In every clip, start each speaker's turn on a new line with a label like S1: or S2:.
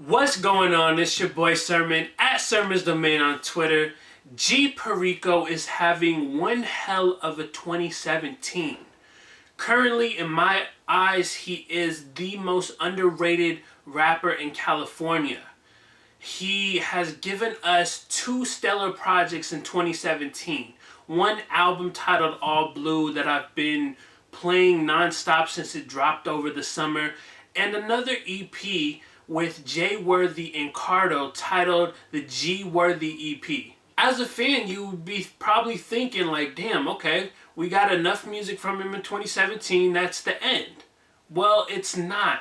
S1: What's going on? It's your boy Sermon at Sermon's Domain on Twitter. Perico is having one hell of a 2017. Currently, in my eyes, he is the most underrated rapper in California. He has given us two stellar projects in 2017. One album titled All Blue that I've been playing nonstop since it dropped over the summer, and another EP with J Worthy and Cardo titled the G Worthy EP. As a fan, you would be probably thinking like, damn, okay, we got enough music from him in 2017, that's the end. Well, it's not.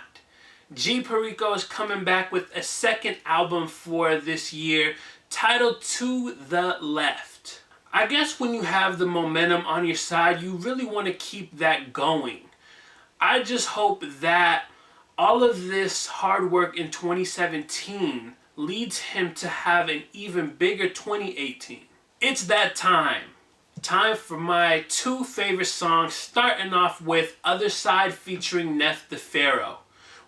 S1: Perico is coming back with a second album for this year titled To The Left. I guess when you have the momentum on your side, you really want to keep that going. I just hope that all of this hard work in 2017 leads him to have an even bigger 2018. It's that time. Time for my two favorite songs, starting off with Other Side featuring Nef the Pharaoh.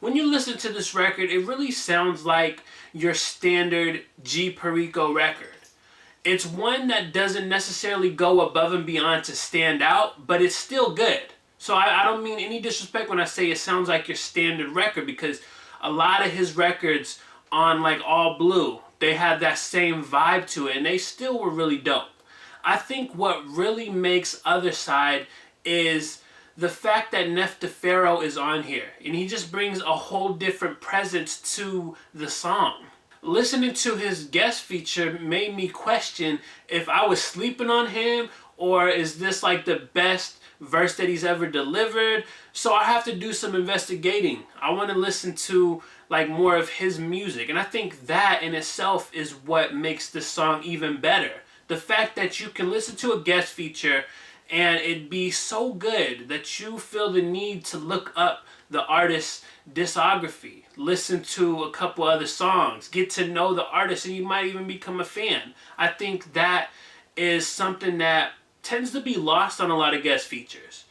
S1: When you listen to this record, it really sounds like your standard Perico record. It's one that doesn't necessarily go above and beyond to stand out, but it's still good. So I don't mean any disrespect when I say it sounds like your standard record, because a lot of his records on like All Blue, they had that same vibe to it and they still were really dope. I think what really makes Other Side is the fact that Nef the Pharaoh is on here, and he just brings a whole different presence to the song. Listening to his guest feature made me question if I was sleeping on him, or is this like the best verse that he's ever delivered. So I have to do some investigating. I want to listen to like more of his music, and I think that in itself is what makes this song even better. The fact that you can listen to a guest feature and it be so good that you feel the need to look up the artist's discography, listen to a couple other songs, get to know the artist, and you might even become a fan. I think that is something that tends to be lost on a lot of guest features.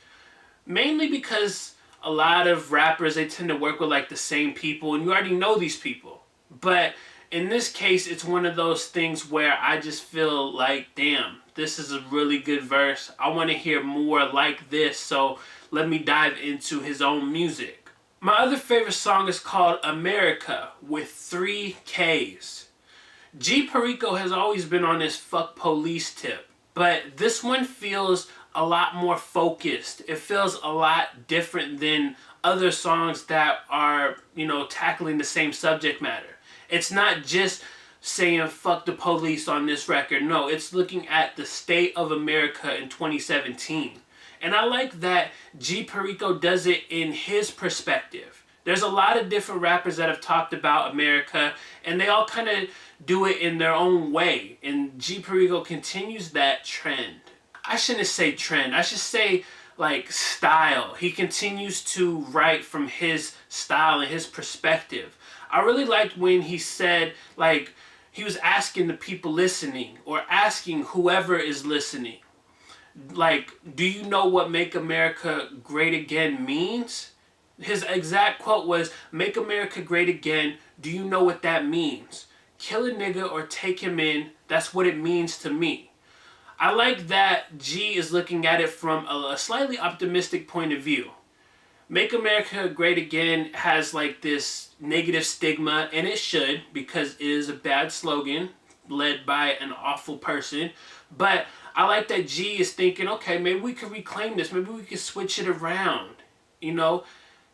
S1: Mainly because a lot of rappers, they tend to work with like the same people and you already know these people. But in this case, it's one of those things where I just feel like, damn, this is a really good verse. I want to hear more like this, so let me dive into his own music. My other favorite song is called America with 3 Ks. Perico has always been on this fuck police tip, but this one feels a lot more focused. It feels a lot different than other songs that are, tackling the same subject matter. It's not just saying fuck the police on this record. No, it's looking at the state of America in 2017. And I like that Perico does it in his perspective. There's a lot of different rappers that have talked about America, and they all kind of do it in their own way. And Perico continues that trend. I shouldn't say trend. I should say like style. He continues to write from his style and his perspective. I really liked when he said, like, he was asking the people listening, or asking whoever is listening, like, do you know what Make America Great Again means? His exact quote was, Make America Great Again, do you know what that means? Kill a nigga or take him in, that's what it means to me. I like that G is looking at it from a slightly optimistic point of view. Make America Great Again has like this negative stigma, and it should, because it is a bad slogan led by an awful person. But I like that G is thinking, okay, maybe we could reclaim this. Maybe we could switch it around.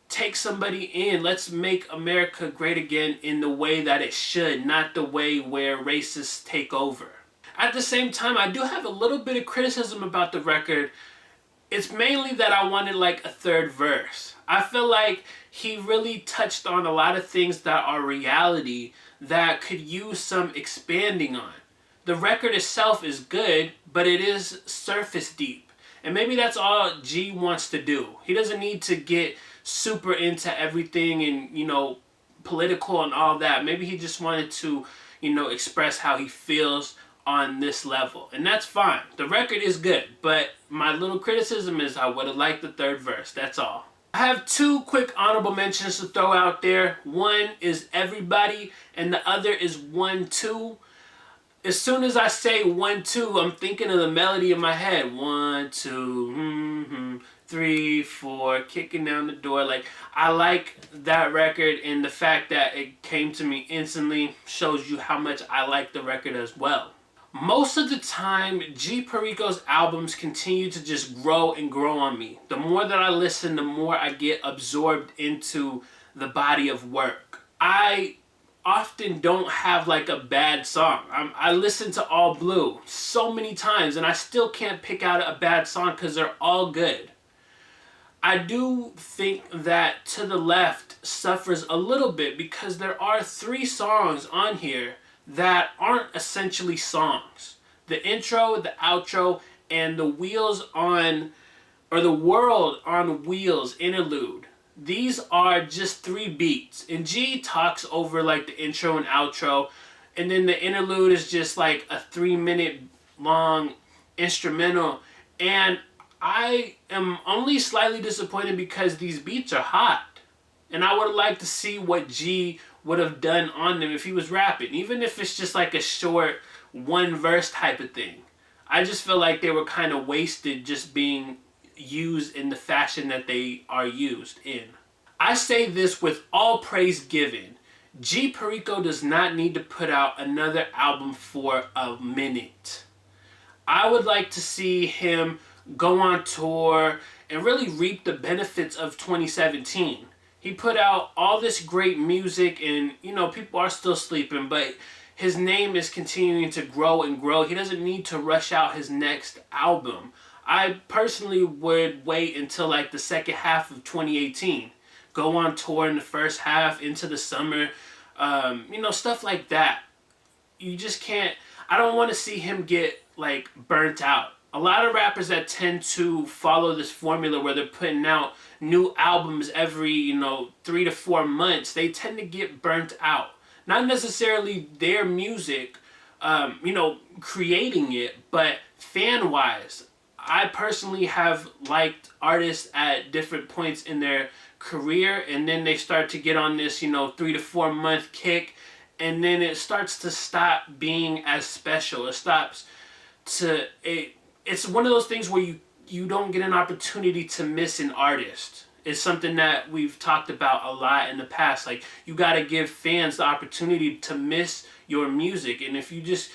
S1: Take somebody in. Let's make America great again in the way that it should, not the way where racists take over. At the same time, I do have a little bit of criticism about the record. It's mainly that I wanted like a third verse. I feel like he really touched on a lot of things that are reality that could use some expanding on. The record itself is good, but it is surface deep. And maybe that's all G wants to do. He doesn't need to get super into everything and, political and all that. Maybe he just wanted to, express how he feels on this level. And that's fine. The record is good, but my little criticism is I would have liked the third verse. That's all. I have two quick honorable mentions to throw out there. One is Everybody, and the other is 1-2. As soon as I say 1-2, I'm thinking of the melody in my head. 1, 2, 3, 4, kicking down the door. Like, I like that record, and the fact that it came to me instantly shows you how much I like the record as well. Most of the time, G Perico's albums continue to just grow and grow on me. The more that I listen, the more I get absorbed into the body of work. I often don't have like a bad song. I listen to All Blue so many times and I still can't pick out a bad song because they're all good. I do think that To the Left suffers a little bit because there are 3 songs on here that aren't essentially songs. The intro, the outro, and the Wheels on, or the World on Wheels interlude. These are just 3 beats. And G talks over like the intro and outro. And then the interlude is just like a 3-minute long instrumental. And I am only slightly disappointed because these beats are hot. And I would like to see what G would have done on them if he was rapping. Even if it's just like a short 1 verse type of thing. I just feel like they were kind of wasted just being used in the fashion that they are used in. I say this with all praise given. G Perico does not need to put out another album for a minute. I would like to see him go on tour and really reap the benefits of 2017. He put out all this great music and, people are still sleeping, but his name is continuing to grow and grow. He doesn't need to rush out his next album. I personally would wait until like the second half of 2018. Go on tour in the first half into the summer. Stuff like that. You just can't, I don't want to see him get like burnt out. A lot of rappers that tend to follow this formula where they're putting out new albums every, 3 to 4 months, they tend to get burnt out. Not necessarily their music, creating it, but fan-wise. I personally have liked artists at different points in their career, and then they start to get on this, 3 to 4 month kick, and then it starts to stop being as special. It stops to it's one of those things where you don't get an opportunity to miss an artist. It's something that we've talked about a lot in the past. Like, you got to give fans the opportunity to miss your music. And if you just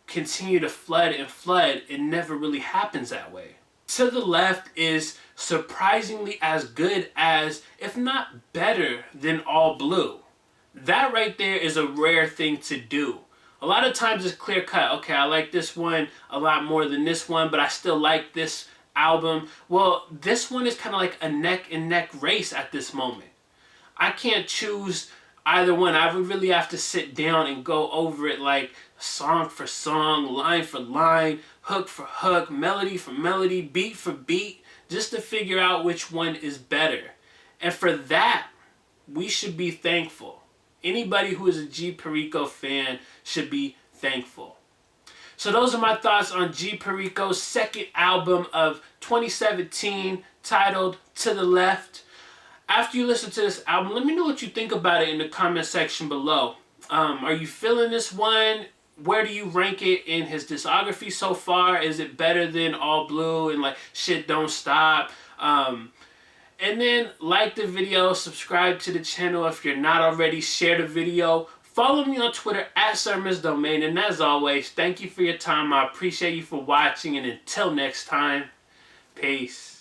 S1: continue to flood and flood, it never really happens that way. To the Left is surprisingly as good as, if not better than, All Blue. That right there is a rare thing to do. A lot of times it's clear cut. Okay, I like this one a lot more than this one, but I still like this album. Well, this one is kind of like a neck and neck race at this moment. I can't choose either one. I would really have to sit down and go over it like song for song, line for line, hook for hook, melody for melody, beat for beat, just to figure out which one is better. And for that, we should be thankful. Anybody who is a G Perico fan should be thankful. So those are my thoughts on G Perico's second album of 2017, titled To the Left. After you listen to this album, let me know what you think about it in the comment section below. Are you feeling this one? Where do you rank it in his discography so far? Is it better than All Blue and like Shit Don't Stop? And then like the video, subscribe to the channel if you're not already, share the video. Follow me on Twitter at SermisDomain. And as always, thank you for your time. I appreciate you for watching. And until next time, peace.